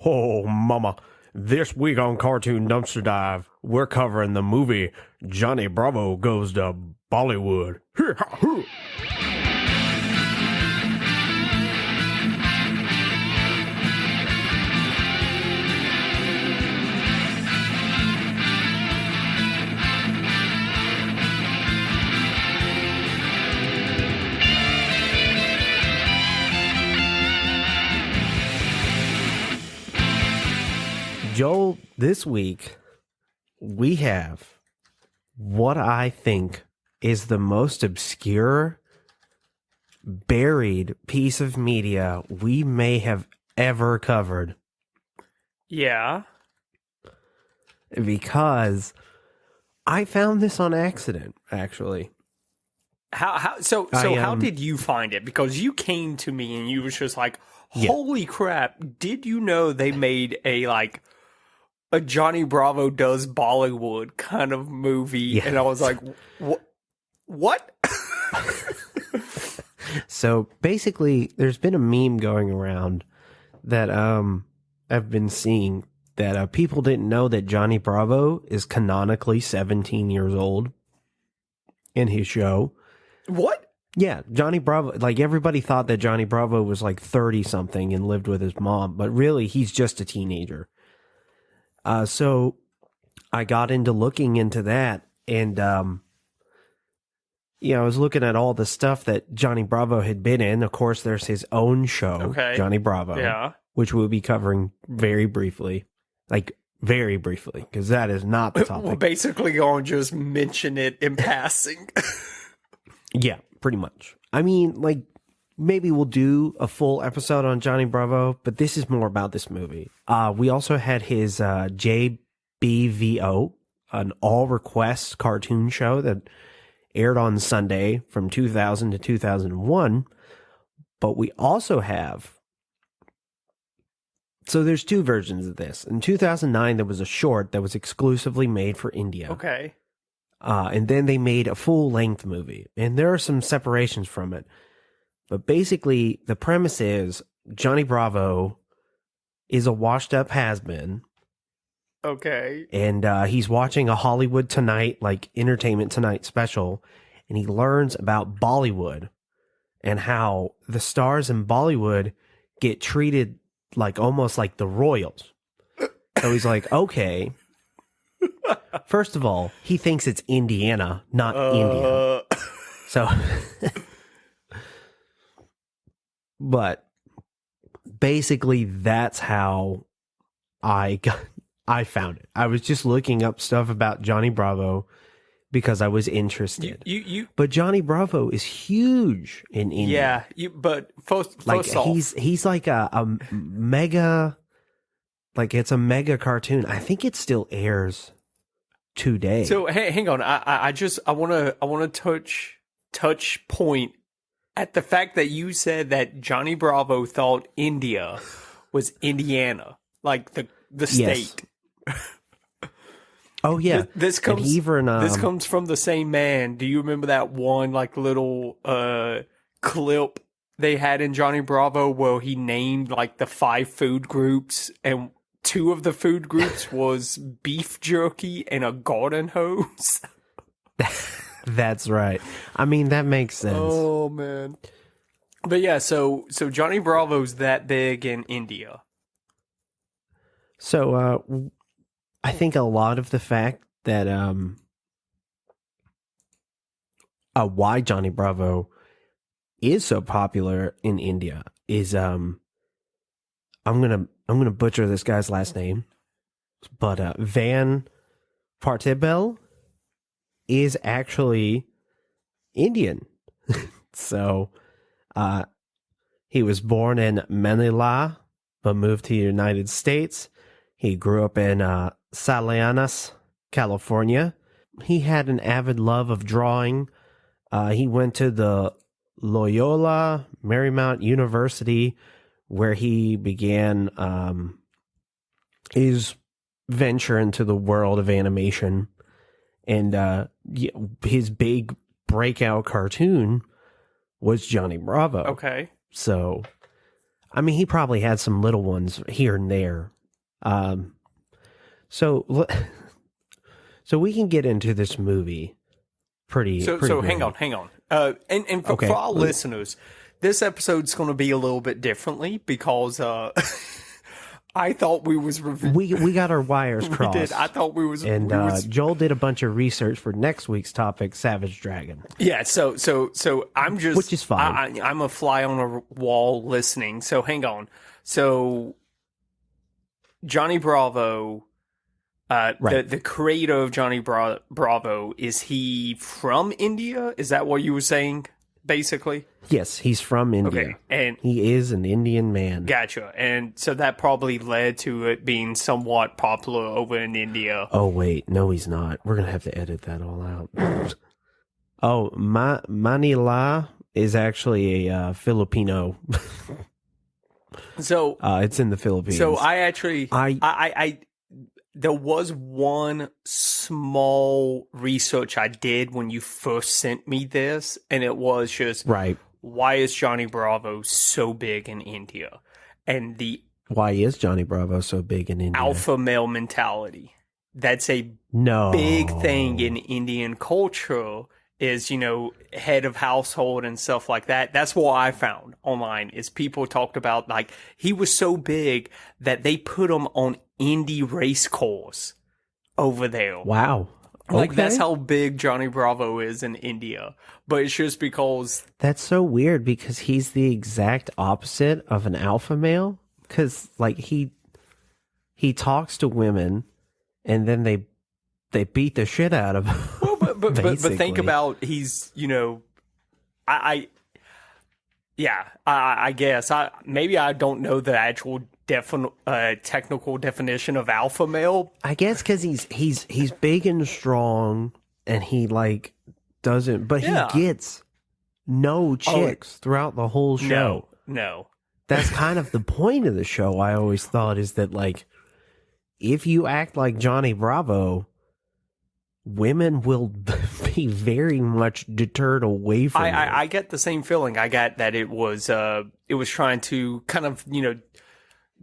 Oh, mama. This week on Cartoon Dumpster Dive, we're covering the movie Johnny Bravo Goes to Bollywood. Joel, this week we have what I think is the most obscure, buried piece of media we may have ever covered. Yeah. Because I found this on accident, actually. How did you find it? Because you came to me and you was just like, holy crap, did you know they made a Johnny Bravo does Bollywood kind of movie? Yeah. And I was like, what? So basically, there's been a meme going around that I've been seeing that people didn't know that Johnny Bravo is canonically 17 years old in his show. What? Yeah, Johnny Bravo, everybody thought that Johnny Bravo was 30 something and lived with his mom, but really he's just a teenager. So I got into looking into that, and I was looking at all the stuff that Johnny Bravo had been in. Of course, there's his own show, Johnny Bravo, which we'll be covering very briefly, because that is not the topic. We're basically going to just mention it in passing. Yeah, pretty much. I mean, maybe we'll do a full episode on Johnny Bravo, but this is more about this movie. We also had his JBVO, an all-request cartoon show that aired on Sunday from 2000 to 2001. But we also have... So there's two versions of this. In 2009, there was a short that was exclusively made for India. Okay. And then they made a full-length movie. And there are some separations from it. But basically, the premise is Johnny Bravo is a washed-up has-been. Okay. And he's watching a Hollywood Tonight, Entertainment Tonight special, and he learns about Bollywood and how the stars in Bollywood get treated almost like the royals. So he's like, okay. First of all, he thinks it's Indiana, not India. So... But basically, that's how I found it. I was just looking up stuff about Johnny Bravo because I was interested. But Johnny Bravo is huge in India. Yeah, but first off, he's like a mega, it's a mega cartoon. I think it still airs today. So hang on, I want to touch point at the fact that you said that Johnny Bravo thought India was Indiana, the state. Oh yeah, this comes from the same man. Do you remember that one little clip they had in Johnny Bravo where he named the 5 food groups, and 2 of the food groups was beef jerky and a garden hose? That's right. I mean, that makes sense. Oh, man. But yeah, so Johnny Bravo's that big in India. So, I think a lot of the fact that why Johnny Bravo is so popular in India is I'm gonna butcher this guy's last name, but Van Partibel is actually Indian. So he was born in Manila but moved to the United States. He grew up in Salinas, California. He had an avid love of drawing. He went to the Loyola Marymount University, where he began his venture into the world of animation. And his big breakout cartoon was Johnny Bravo. Okay. So I mean, he probably had some little ones here and there. So we can get into this movie pretty. So great. hang on. And for our listeners, this episode's going to be a little bit differently because I thought we was we got our wires crossed. We did. I thought we was. And Joel did a bunch of research for next week's topic, Savage Dragon. Yeah. So I'm just, which is fine. I'm a fly on a wall listening. So hang on. So Johnny Bravo, right. the creator of Johnny Bravo, is he from India? Is that what you were saying? Basically, yes, he's from India. Okay, and he is an Indian man. Gotcha. And so that probably led to it being somewhat popular over in India. Oh wait, no, he's not. We're gonna have to edit that all out. Oh, Manila is actually a Filipino. So it's in the Philippines. So I there was one small research I did when you first sent me this, and it was just right. Why is Johnny Bravo so big in India? And why is Johnny Bravo so big in India? Alpha male mentality. That's a big thing in Indian culture. Is, head of household and stuff like that. That's what I found online is people talked about, like, he was so big that they put him on Indy race course over there. Wow. Like, that's how big Johnny Bravo is in India. But it's just because... That's so weird because he's the exact opposite of an alpha male. Because, like, he talks to women and then they beat the shit out of him. Well, but think about he's, I guess maybe I don't know the actual technical definition of alpha male. I guess because he's big and strong and he like doesn't, but he gets no chicks throughout the whole show. No. That's kind of the point of the show. I always thought is that like if you act like Johnny Bravo, women will be very much deterred away from you. I get the same feeling. I got that it was trying to kind of,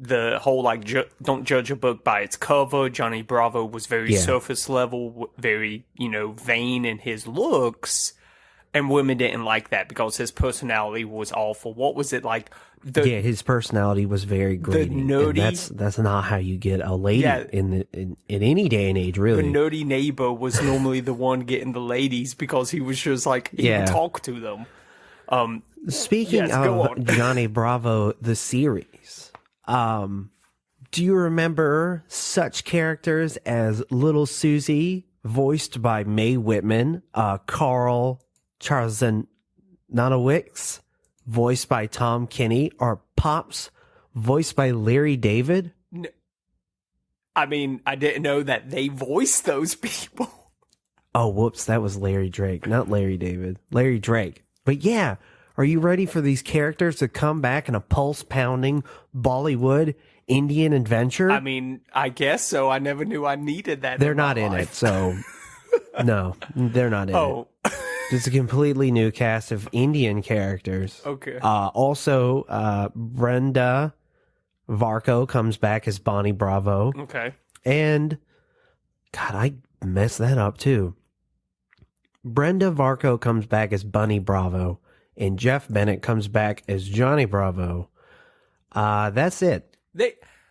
the whole like don't judge a book by its cover. Johnny Bravo was very surface level, very, vain in his looks, and women didn't like that because his personality was awful. What was it like? His personality was very greedy. The nerdy, that's not how you get a lady in any day and age, really. The nerdy neighbor was normally the one getting the ladies because he was just like he would talk to them. Speaking of Johnny Bravo, the series, do you remember such characters as Little Susie, voiced by Mae Whitman, Carl Charzanowicz, voiced by Tom Kenny, or Pops, voiced by Larry David? No. I mean, I didn't know that they voiced those people. Oh, whoops, that was Larry Drake, not Larry David. Larry Drake. But yeah, are you ready for these characters to come back in a pulse-pounding Bollywood Indian adventure? I mean, I guess so. I never knew I needed that. They're not in it, so... No, they're not in it. It's a completely new cast of Indian characters. Okay. Also, Brenda Varco comes back as Bonnie Bravo. Okay. And, God, I messed that up too. Brenda Varco comes back as Bunny Bravo. And Jeff Bennett comes back as Johnny Bravo. That's it.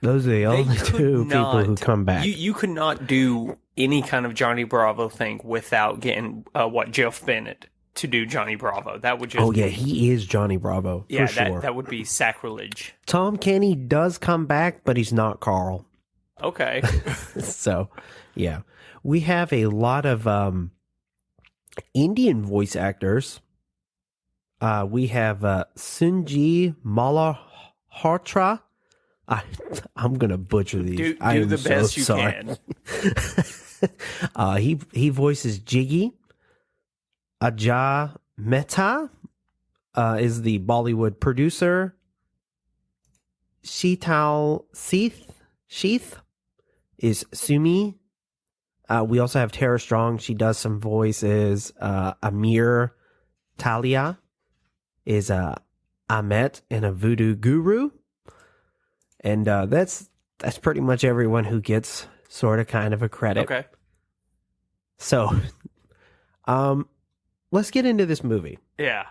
Those are the only two people who come back. You could not do any kind of Johnny Bravo thing without getting Jeff Bennett to do Johnny Bravo. That would just he is Johnny Bravo for sure. That would be sacrilege. Tom Kenny does come back, but he's not Carl. Okay. So, yeah. We have a lot of Indian voice actors. We have Sunji Malhotra. I'm gonna butcher these. Do the best you can. He voices Jiggy. Ajay Mehta is the Bollywood producer. Sheetal Sheath is Sumi. We also have Tara Strong. She does some voices. Amir Talia is Ahmet and a voodoo guru. And that's pretty much everyone who gets sort of kind of a credit. Okay. So, let's get into this movie. Yeah.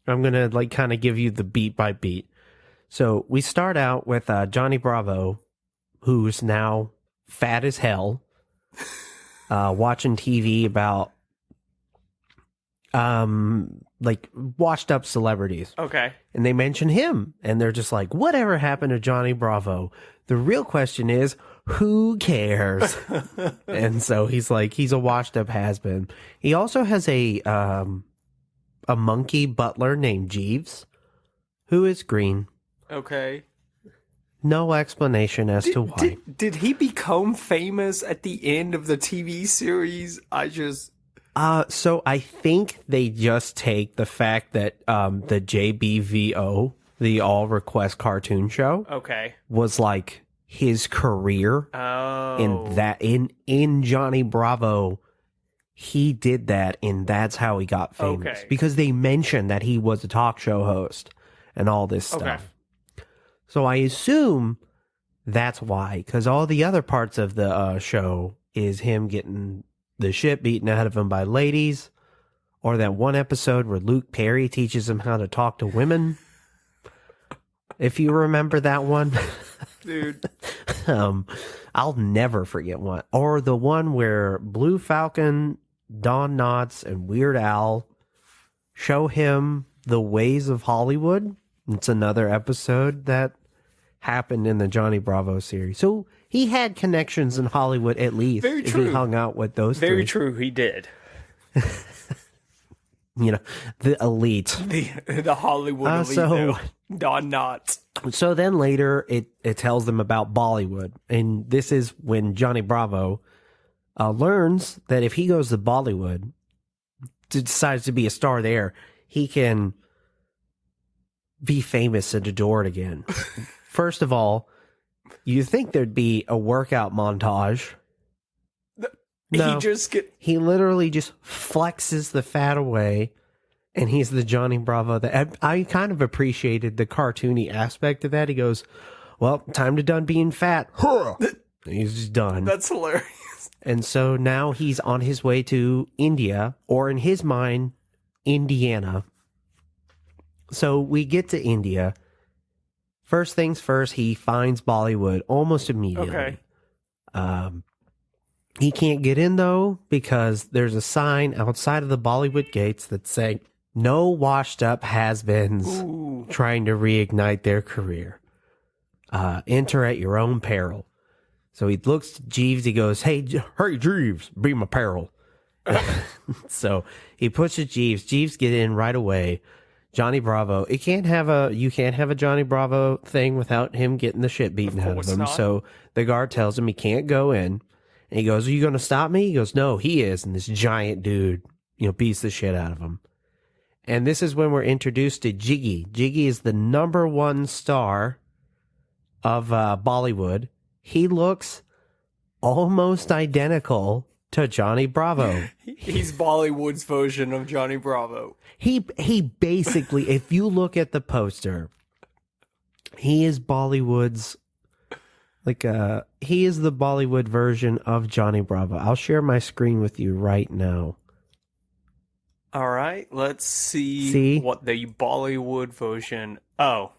I'm going to like kind of give you the beat by beat. So we start out with Johnny Bravo, who's now fat as hell, watching TV about like washed up celebrities. Okay. And they mention him, and they're just like, whatever happened to Johnny Bravo? The real question is, who cares? And so he's like, he's a washed up has-been. He also has a monkey butler named Jeeves, who is green. Okay. No explanation as to why. Did he become famous at the end of the TV series? So I think they just take the fact that the JBVO, the All Request Cartoon Show, okay, was like his career. Oh. In Johnny Bravo, he did that, and that's how he got famous. Okay. Because they mentioned that he was a talk show host and all this stuff. Okay. So I assume that's why, because all the other parts of the show is him getting the shit beaten out of him by ladies, or that one episode where Luke Perry teaches him how to talk to women. If you remember that one. Dude. I'll never forget one. Or the one where Blue Falcon, Don Knotts, and Weird Al show him the ways of Hollywood. It's another episode that happened in the Johnny Bravo series. So he had connections in Hollywood, at least. Very if true. he hung out with those Very three. true, he did. You know, the elite. The Hollywood elite, so- though. Don Knotts. So then later it tells them about Bollywood. And this is when Johnny Bravo learns that if he goes to Bollywood, decides to be a star there, he can be famous and adored again. First of all, you think there'd be a workout montage. No, he literally just flexes the fat away, and he's the Johnny Bravo. That I kind of appreciated the cartoony aspect of that. He goes, "Well, time to done being fat." He's just done. That's hilarious. And so now he's on his way to India, or in his mind, Indiana. So we get to India. First things first, he finds Bollywood almost immediately. Okay. He can't get in, though, because there's a sign outside of the Bollywood gates that say, "No washed up has-beens trying to reignite their career. Enter at your own peril." So he looks to Jeeves. He goes, hey, Jeeves, be my peril." So he pushes Jeeves. Jeeves get in right away. Johnny Bravo. You can't have a Johnny Bravo thing without him getting the shit beaten out of him. Not. So the guard tells him he can't go in. And he goes, "Are you going to stop me?" He goes, "No, he is." And this giant dude, beats the shit out of him. And this is when we're introduced to Jiggy. Jiggy is the number one star of Bollywood. He looks almost identical to Johnny Bravo. He's Bollywood's version of Johnny Bravo. He basically, if you look at the poster, he is Bollywood's, he is the Bollywood version of Johnny Bravo. I'll share my screen with you right now. All right, let's see what the Bollywood version. Oh,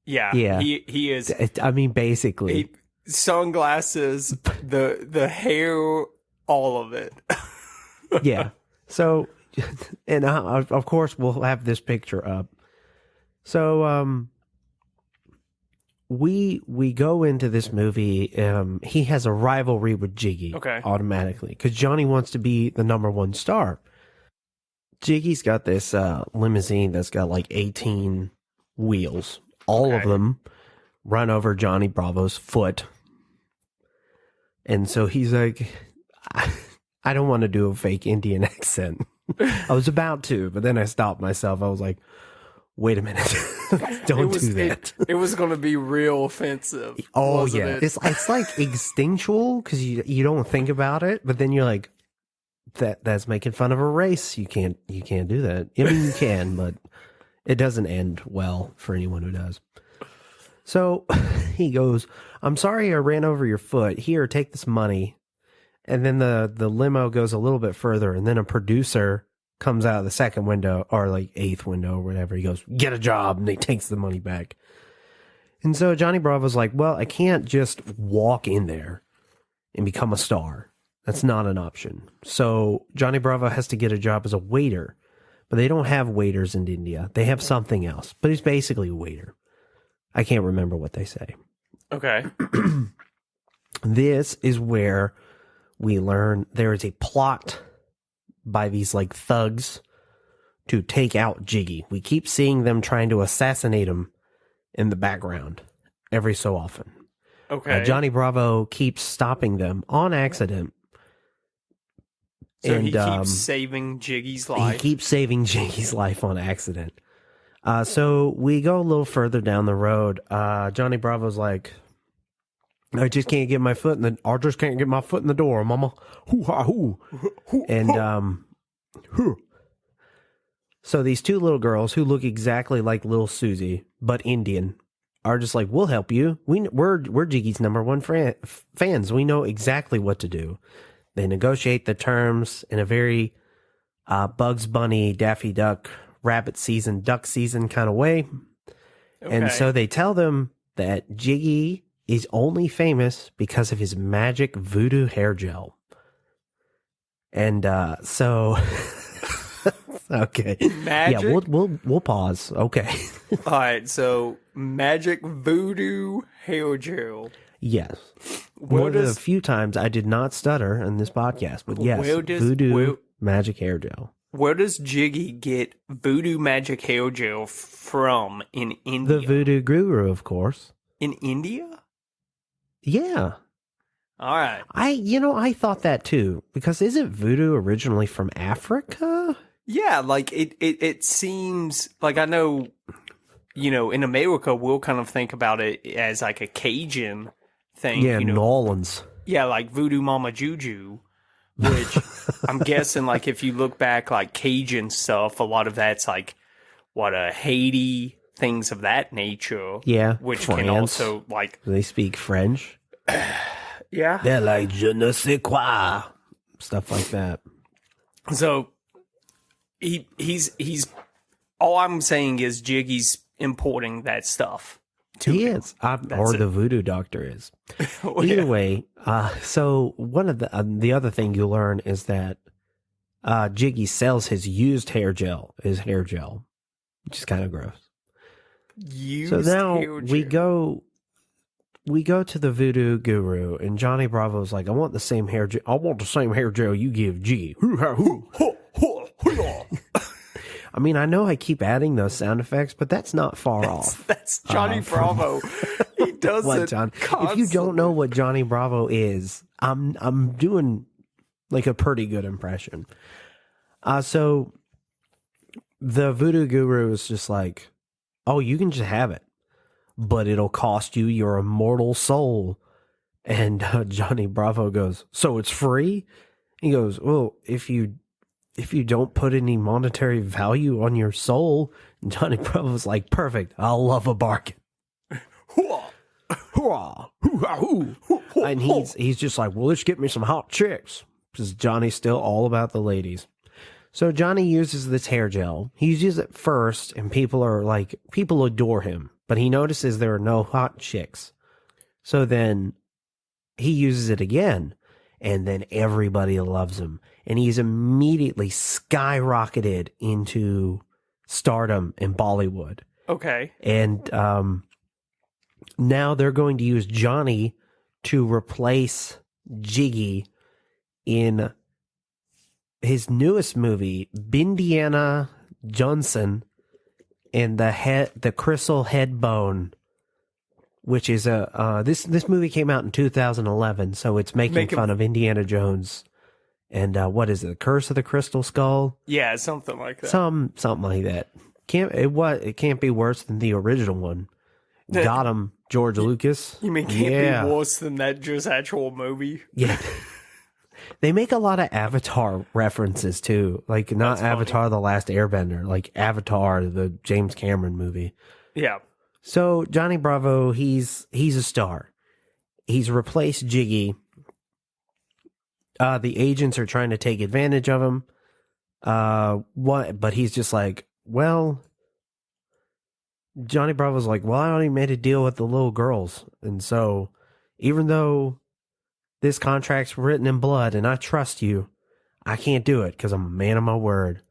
yeah. He is. I mean, basically, sunglasses, the hair, all of it. Yeah. So, and of course, we'll have this picture up. So, we go into this movie. He has a rivalry with Jiggy, automatically, because Johnny wants to be the number one star. Jiggy's got this limousine that's got like 18 wheels. All of them run over Johnny Bravo's foot. And so he's like, I don't want to do a fake Indian accent. I was about to, but then I stopped myself. I was like, wait a minute. Don't do that. It was going to be real offensive. Oh, yeah. It's like instinctual because you don't think about it, but then you're like, that's making fun of a race. You can't do that. I mean, you can, but it doesn't end well for anyone who does. So he goes, I'm sorry I ran over your foot. Here, take this money. And then the limo goes a little bit further, and then a producer comes out of the second window, or like eighth window or whatever. He goes, get a job, and he takes the money back. And so Johnny Bravo's like, well, I can't just walk in there and become a star. That's not an option. So Johnny Bravo has to get a job as a waiter. But they don't have waiters in India. They have something else. But he's basically a waiter. I can't remember what they say. Okay. This is where we learn there is a plot by these like thugs to take out Jiggy. We keep seeing them trying to assassinate him in the background every so often. Okay. Johnny Bravo keeps stopping them on accident. So he keeps saving Jiggy's life. He keeps saving Jiggy's life on accident. So we go a little further down the road. Johnny Bravo's like, I just can't get my foot in the door, mama. Hoo ha hoo. And so these two little girls who look exactly like little Susie but Indian are just like, we'll help you. We're Jiggy's number one fans. We know exactly what to do. They negotiate the terms in a very Bugs Bunny, Daffy Duck, rabbit season, duck season kind of way. Okay. And so they tell them that Jiggy is only famous because of his magic voodoo hair gel. And so okay. Magic? Yeah, we'll pause. Okay. All right, so magic voodoo hair gel. Yes. One of the few times I did not stutter in this podcast, but yes, voodoo magic hair gel. Where does Jiggy get voodoo magic hair gel from in India? The voodoo guru, of course. In India? Yeah. All right. I thought that too, because isn't voodoo originally from Africa? Yeah, like it seems like, I know, in America we'll kind of think about it as like a Cajun thing. Yeah, New Orleans. Yeah, like Voodoo Mama Juju, which I'm guessing, like, if you look back, like Cajun stuff, a lot of that's like Haiti, things of that nature. Yeah, which France. Can also like they speak French. Yeah, they're like je ne sais quoi, stuff like that. So he's all I'm saying is Jiggy's importing that stuff. He is, or the voodoo doctor is. Either way, so one of the other thing you learn is that Jiggy sells his used hair gel, which is kind of gross. So now we go to the voodoo guru, and Johnny Bravo's like, I want the same hair gel you give Jiggy. I mean, I know I keep adding those sound effects, but that's not far off. That's Johnny Bravo. He does it constantly. If you don't know what Johnny Bravo is, I'm doing like a pretty good impression. So the voodoo guru is just like, oh, you can just have it, but it'll cost you your immortal soul. And Johnny Bravo goes, so it's free? He goes, well, if you don't put any monetary value on your soul, Johnny Bravo's like, perfect, I'll love a bargain. And he's just like, well, let's get me some hot chicks, because Johnny's still all about the ladies. So Johnny uses this hair gel. He uses it first, and people adore him, but he notices there are no hot chicks. So then he uses it again, and then everybody loves him. And he's immediately skyrocketed into stardom in Bollywood. Okay. And now they're going to use Johnny to replace Jiggy in his newest movie, Bindiana Johnson and the Crystal Head Bone, which is this movie came out in 2011, so it's making fun of Indiana Jones. And what is it? The Curse of the Crystal Skull? Yeah, something like that. Something like that. It can't be worse than the original one. Got him, George Lucas. You mean can't be worse than that just actual movie? Yeah. They make a lot of Avatar references too. Like not Avatar the Last Airbender, like Avatar, the James Cameron movie. Yeah. So Johnny Bravo, he's a star. He's replaced Jiggy. The agents are trying to take advantage of him. But he's just like, well, Johnny Bravo's like, well, I already made a deal with the little girls. And so even though this contract's written in blood and I trust you, I can't do it because I'm a man of my word.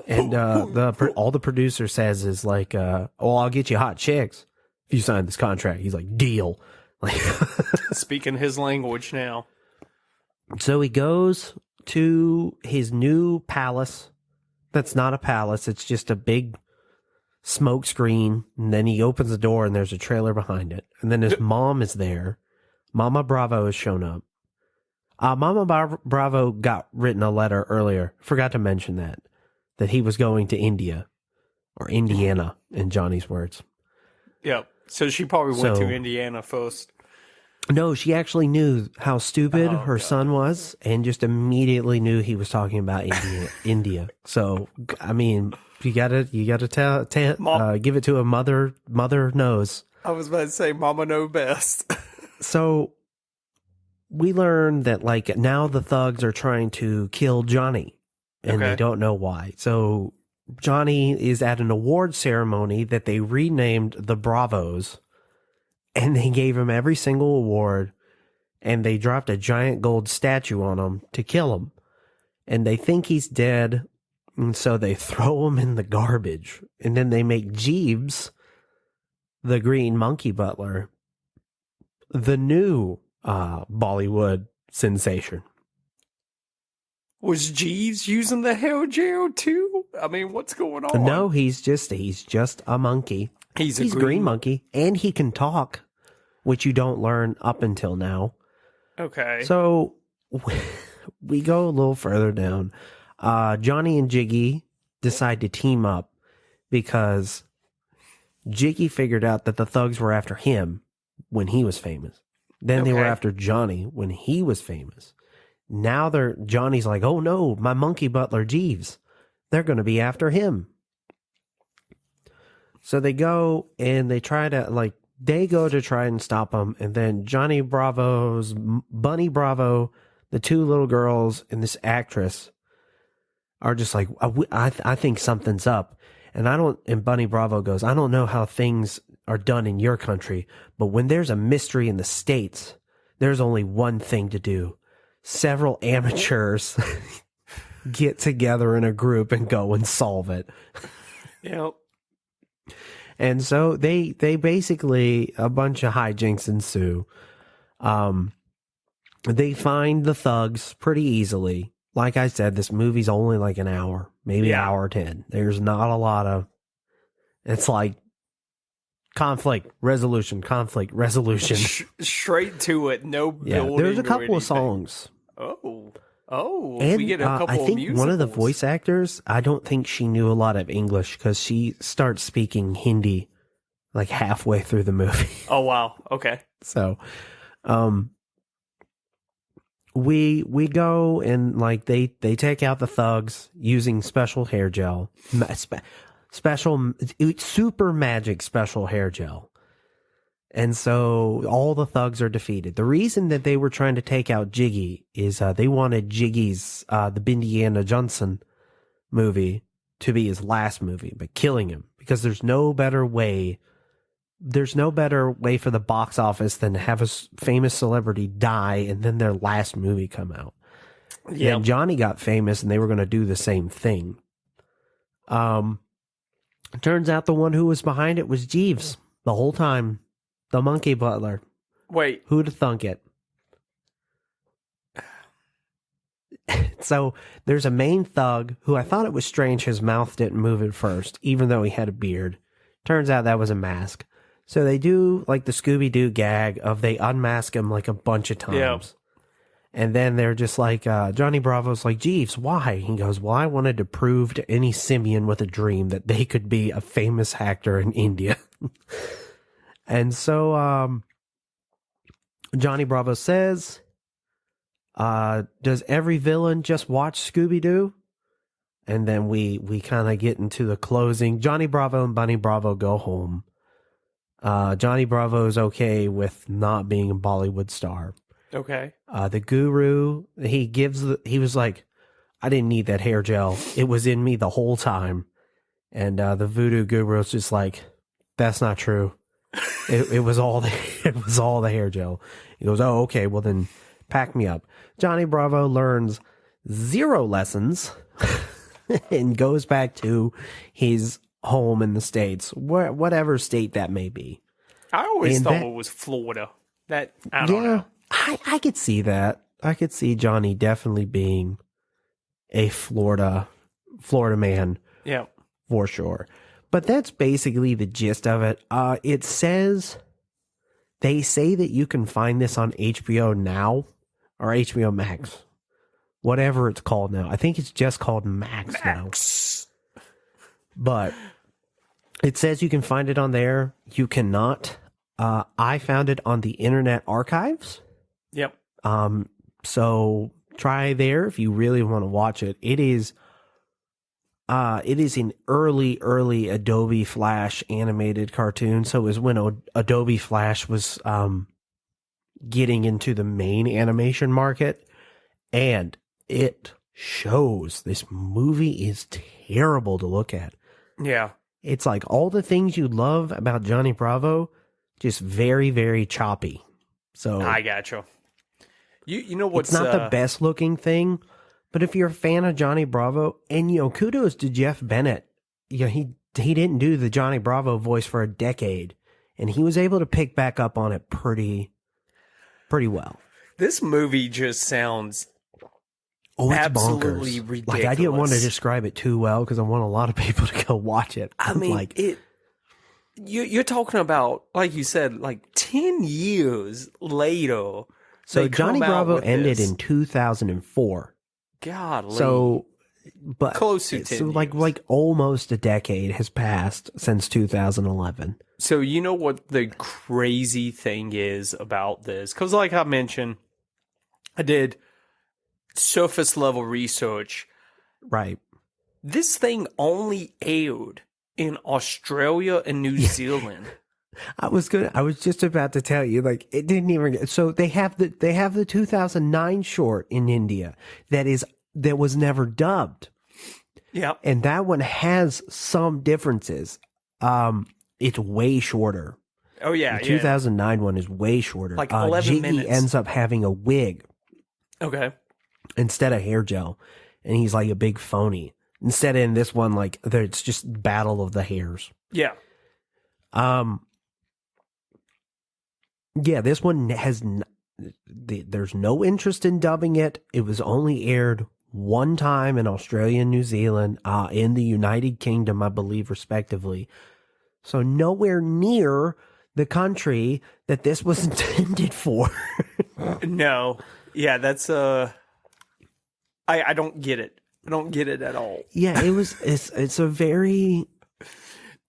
And all the producer says is like, oh, I'll get you hot chicks if you sign this contract. He's like, deal. Like, speaking his language now. So he goes to his new palace. That's not a palace. It's just a big smoke screen. And then he opens the door and there's a trailer behind it. And then his mom is there. Mama Bravo has shown up. Bravo got written a letter earlier. Forgot to mention that he was going to India or Indiana in Johnny's words. Yep. So she probably went to Indiana first. No, she actually knew how stupid her son was and just immediately knew he was talking about India. So, I mean, you gotta give it to a mother knows. I was about to say, Mama know best. So we learn that like now the thugs are trying to kill Johnny and they don't know why. So Johnny is at an award ceremony that they renamed the Bravos. And they gave him every single award, and they dropped a giant gold statue on him to kill him. And they think he's dead, and so they throw him in the garbage. And then they make Jeeves, the green monkey butler, the new Bollywood sensation. Was Jeeves using the hair gel too? I mean, what's going on? No, he's just a monkey. He's a green monkey, and he can talk, which you don't learn up until now. Okay. So we go a little further down. Johnny and Jiggy decide to team up because Jiggy figured out that the thugs were after him when he was famous. Then they were after Johnny when he was famous. Now Johnny's like, oh no, my monkey butler Jeeves. They're going to be after him. So they go and they try and stop him. And then Johnny Bravo's Bunny Bravo, the two little girls, and this actress are just like, I think something's up. And Bunny Bravo goes, I don't know how things are done in your country, but when there's a mystery in the States, there's only one thing to do. Several amateurs get together in a group and go and solve it. Yep. And so they basically, a bunch of hijinks ensue. They find the thugs pretty easily. Like I said, this movie's only like an hour, maybe an hour 10. There's not a lot of, it's like conflict, resolution. Straight to it, no building. There's a couple of songs. And we get a couple I think of one of the voice actors, I don't think she knew a lot of English because she starts speaking Hindi like halfway through the movie. Oh, wow. Okay. So, we go and like they take out the thugs using special hair gel, super magic special hair gel. And so all the thugs are defeated. The reason that they were trying to take out Jiggy is they wanted Jiggy's the Bindiana Johnson movie to be his last movie, but killing him because there's no better way for the box office than to have a famous celebrity die and then their last movie come out. Yeah, Johnny got famous and they were going to do the same thing. Turns out the one who was behind it was Jeeves the whole time. The monkey butler. Wait. Who'd have thunk it? So there's a main thug who I thought it was strange his mouth didn't move at first, even though he had a beard. Turns out that was a mask. So they do like the Scooby-Doo gag of they unmask him like a bunch of times. Yep. And then they're just like, Johnny Bravo's like, Jeeves, why? He goes, well, I wanted to prove to any simian with a dream that they could be a famous actor in India. And so Johnny Bravo says, does every villain just watch Scooby-Doo? And then we kind of get into the closing. Johnny Bravo and Bunny Bravo go home. Johnny Bravo is okay with not being a Bollywood star. Okay. The guru, he was like, I didn't need that hair gel. It was in me the whole time. And the voodoo guru was just like, that's not true. It was all the hair gel. He goes, oh, okay, well then pack me up. Johnny Bravo learns 0 lessons and goes back to his home in the States, whatever state that may be. I always thought it was Florida. I don't know. I could see that. I could see Johnny definitely being a Florida man. Yeah. For sure. But that's basically the gist of it. They say that you can find this on HBO Now or HBO Max. Whatever it's called now. I think it's just called Max now. But it says you can find it on there. You cannot. I found it on the Internet Archives. Yep. So try there if you really want to watch it. It is an early Adobe Flash animated cartoon. So it was when Adobe Flash was getting into the main animation market, and it shows. This movie is terrible to look at. Yeah. It's like all the things you love about Johnny Bravo, just very, very choppy. So I gotcha. You know what's it's not the best looking thing, but if you're a fan of Johnny Bravo, and kudos to Jeff Bennett, he didn't do the Johnny Bravo voice for a decade, and he was able to pick back up on it pretty well. This movie just sounds it's absolutely bonkers. ridiculous. Like I didn't want to describe it too well because I want a lot of people to go watch it. I mean, you're talking about, like you said, like 10 years later. So Johnny Bravo ended in 2004. Golly. So, but close to 10 so years. like almost a decade has passed since 2011. So you know what the crazy thing is about this? Because like I mentioned, I did surface level research. Right. This thing only aired in Australia and New Zealand. I was just about to tell you, like, it didn't even get, so they have the 2009 short in India that was never dubbed. Yeah. And that one has some differences. It's way shorter. Oh yeah. The 2009 one is way shorter. Like 11 Jiggy minutes. ends up having a wig. Okay. Instead of hair gel. And he's like a big phony. Instead in this one, like, it's just battle of the hairs. Yeah. Yeah, this one there's no interest in dubbing it. It was only aired one time in Australia and New Zealand, in the United Kingdom, I believe, respectively. So nowhere near the country that this was intended for. No. Yeah, that's I don't get it. I don't get it at all. Yeah, it's a very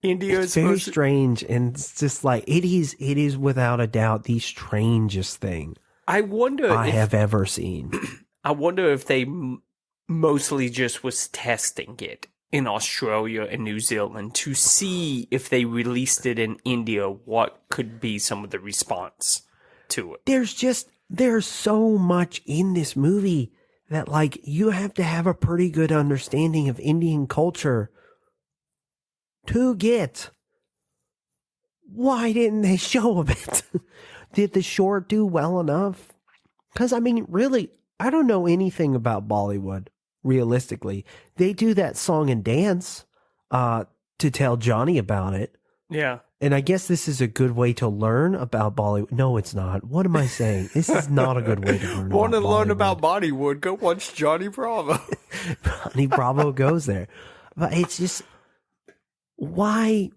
India it's very strange, and it's just like it is without a doubt the strangest thing I have ever seen. I wonder if they mostly just was testing it in Australia and New Zealand to see if they released it in India, what could be some of the response to it. There's so much in this movie that, like, you have to have a pretty good understanding of Indian culture to get. Why didn't they show a bit? Did the short do well enough? Because, I mean, really, I don't know anything about Bollywood, realistically. They do that song and dance to tell Johnny about it. Yeah. And I guess this is a good way to learn about Bollywood. No, it's not. What am I saying? This is not a good way to learn Want to about learn Bollywood. about Bollywood? Go watch Johnny Bravo. Johnny Bravo goes there. But it's just, why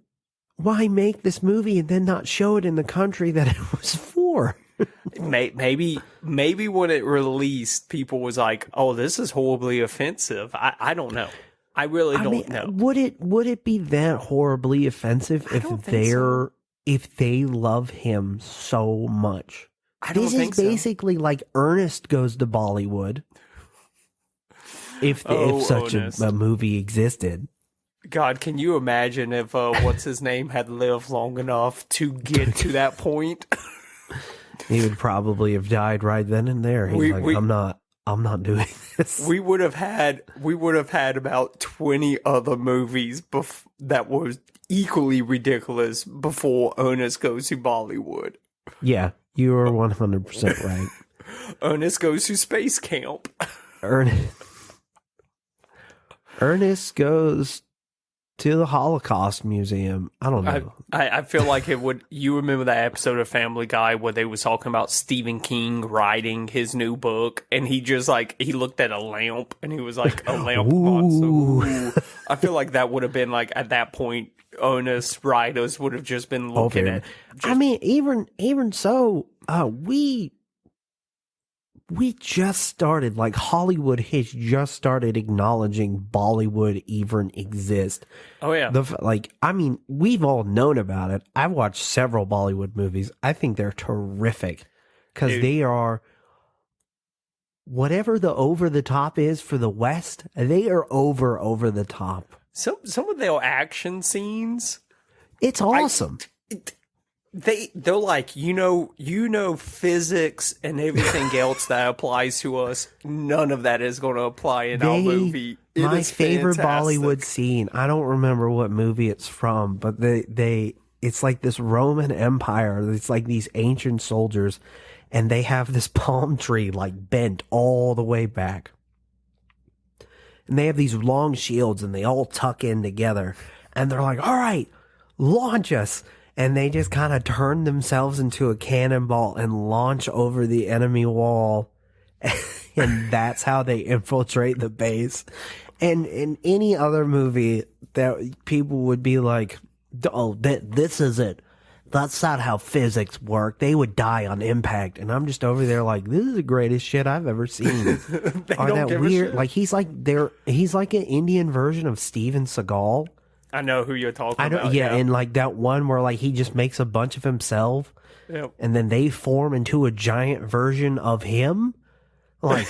make this movie and then not show it in the country that it was for? Maybe when it released, people was like, "Oh, this is horribly offensive." I don't know. I really don't know. Would it be that horribly offensive if they love him so much? I don't think so. This is basically like Ernest Goes to Bollywood. If such a movie existed. God, can you imagine if what's his name had lived long enough to get to that point? He would probably have died right then and there. He's I'm not doing this. We would have had about 20 other movies that were equally ridiculous before Ernest Goes to Bollywood. Yeah, you are 100% right. Ernest Goes to Space Camp. Ernest Goes to the Holocaust Museum. I don't know. I feel like it would. You remember that episode of Family Guy where they was talking about Stephen King writing his new book, and he just he looked at a lamp and he was like, a lamp monster. Ooh. I feel like that would have been like, at that point, Ernest writers would have just been looking at. I mean, even so, we just started, like, Hollywood has just started acknowledging Bollywood even exists. Oh, yeah. We've all known about it. I've watched several Bollywood movies. I think they're terrific because they are, whatever the over the top is for the West, they are over the top. Some of their action scenes. It's awesome. They're like, physics and everything else that applies to us. None of that is going to apply in our movie. My favorite Bollywood scene, I don't remember what movie it's from, but it's like this Roman Empire. It's like these ancient soldiers, and they have this palm tree like bent all the way back. And they have these long shields, and they all tuck in together. And they're like, all right, launch us. And they just kind of turn themselves into a cannonball and launch over the enemy wall. And that's how they infiltrate the base. And in any other movie, that people would be like, oh, this is it. That's not how physics work. They would die on impact. And I'm just over there like, this is the greatest shit I've ever seen. Are that weird? Like, he's like an Indian version of Steven Seagal. I know who you're talking about. Yeah, and like that one where like he just makes a bunch of himself, and then they form into a giant version of him. Like,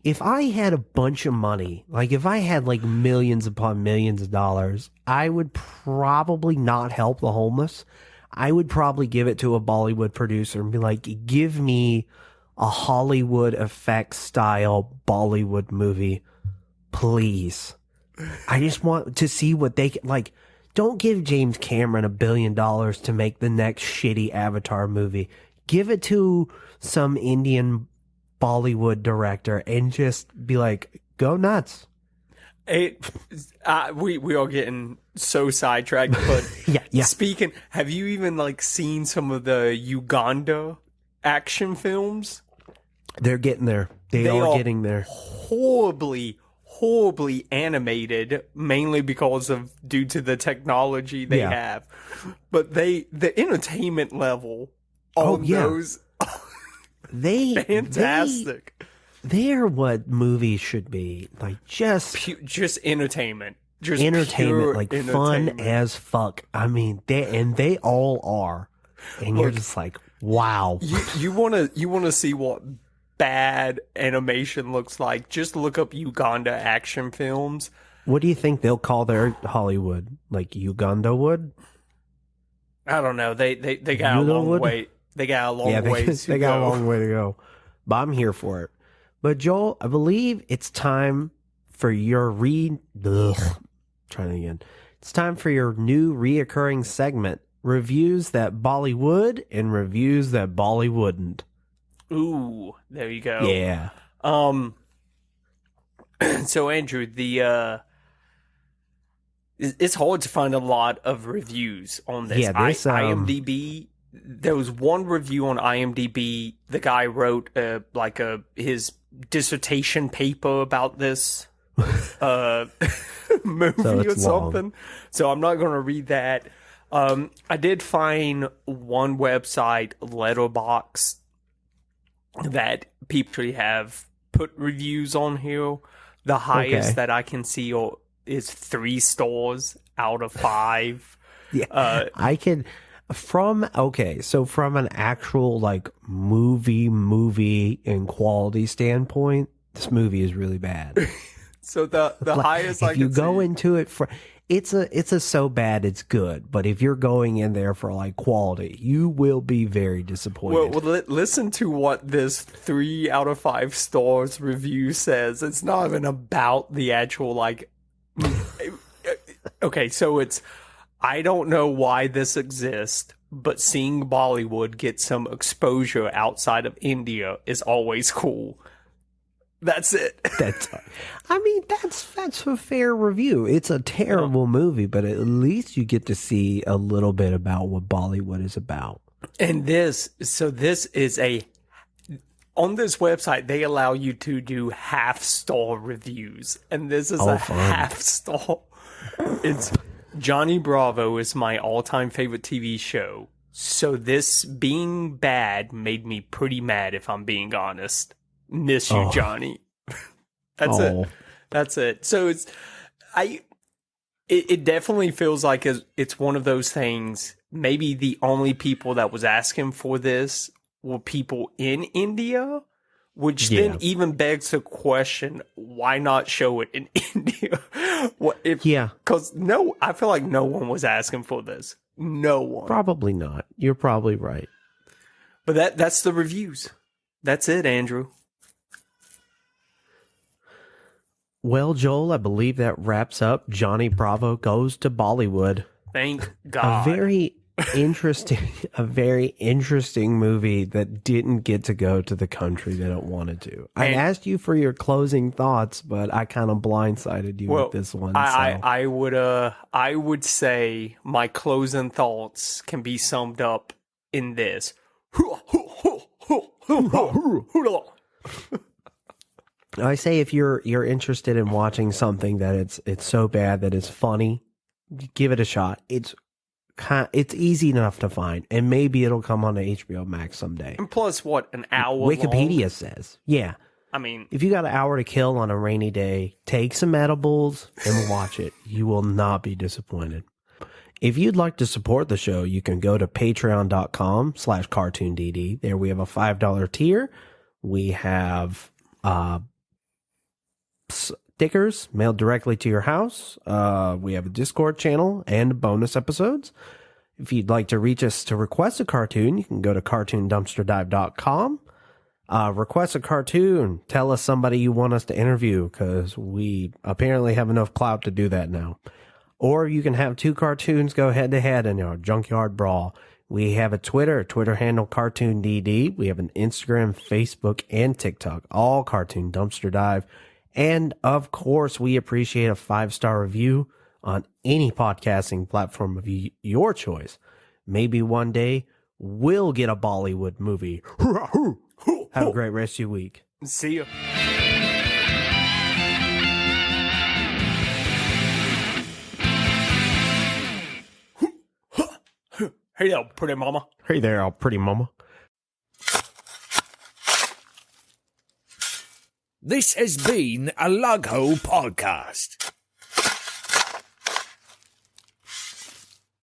if I had a bunch of money, like if I had like millions upon millions of dollars, I would probably not help the homeless. I would probably give it to a Bollywood producer and be like, give me a Hollywood effects style Bollywood movie, please. I just want to see what they can, like, don't give James Cameron $1 billion to make the next shitty Avatar movie. Give it to some Indian Bollywood director and just be like, go nuts. We are getting so sidetracked, but yeah. Speaking, have you even like seen some of the Uganda action films? They're getting there. They are getting there. Horribly animated, mainly due to the technology they have, but the entertainment level on those, fantastic. They're what movies should be, like just entertainment, just entertainment, like fun as fuck. I mean, they all are, and you're just like, wow. You wanna see what bad animation looks like? Just look up Uganda action films. What do you think they'll call their Hollywood? Like Uganda would? I don't know. They got a long way. They got a long way to go. They got a long way to go. But I'm here for it. But Joel, I believe it's time for your trying again. It's time for your new reoccurring segment: reviews that Bollywood and reviews that Bollywouldn't. Ooh, there you go. Yeah. So Andrew, it's hard to find a lot of reviews on this. Yeah, IMDb. There was one review on IMDb. The guy wrote his dissertation paper about this movie or something. Long. So I'm not going to read that. I did find one website, Letterboxd, that people have put reviews on here. The highest that I can see is 3 stars out of 5. Yeah, I can. From an actual like movie and quality standpoint, this movie is really bad. So the highest I if you can go see. into it for it's a so bad it's good, but if you're going in there for like quality, you will be very disappointed. Well, listen to what this 3 out of 5 stars review says. It's not even about the actual like. Okay, so it's I don't know why this exists, but seeing Bollywood get some exposure outside of India is always cool. That's it. That's a fair review. It's a terrible movie, but at least you get to see a little bit about what Bollywood is about. And this is on this website, they allow you to do half-star reviews. And this is fun. half-star. It's Johnny Bravo is my all-time favorite TV show. So this being bad made me pretty mad, if I'm being honest. Miss you, Johnny. That's it. That's it. So it definitely feels like it's one of those things. Maybe the only people that was asking for this were people in India, which then even begs the question: why not show it in India? Because I feel like no one was asking for this. No one. Probably not. You're probably right. But that's the reviews. That's it, Andrew. Well, Joel, I believe that wraps up Johnny Bravo Goes to Bollywood. Thank God. A very interesting movie that didn't get to go to the country that it wanted to. I asked you for your closing thoughts, but I kind of blindsided you with this one. I would say my closing thoughts can be summed up in this. I say if you're interested in watching something that it's so bad that it's funny, give it a shot. It's easy enough to find, and maybe it'll come on to HBO Max someday. And plus, what, an hour Wikipedia long? says. Yeah. I mean, if you got an hour to kill on a rainy day, take some edibles and watch it. You will not be disappointed. If you'd like to support the show, you can go to patreon.com/cartoondd. There we have a $5 tier. We have stickers mailed directly to your house. We have a Discord channel and bonus episodes. If you'd like to reach us to request a cartoon, you can go to cartoondumpsterdive.com. Request a cartoon. Tell us somebody you want us to interview, because we apparently have enough clout to do that now. Or you can have 2 cartoons go head to head in our junkyard brawl. We have a Twitter handle CartoonDD. We have an Instagram, Facebook, and TikTok, all Cartoon Dumpster Dive. And of course, we appreciate a 5-star review on any podcasting platform of your choice. Maybe one day we'll get a Bollywood movie. Have a great rest of your week. See ya. Hey there, pretty mama. Hey there, pretty mama. This has been a Lug Hole Podcast.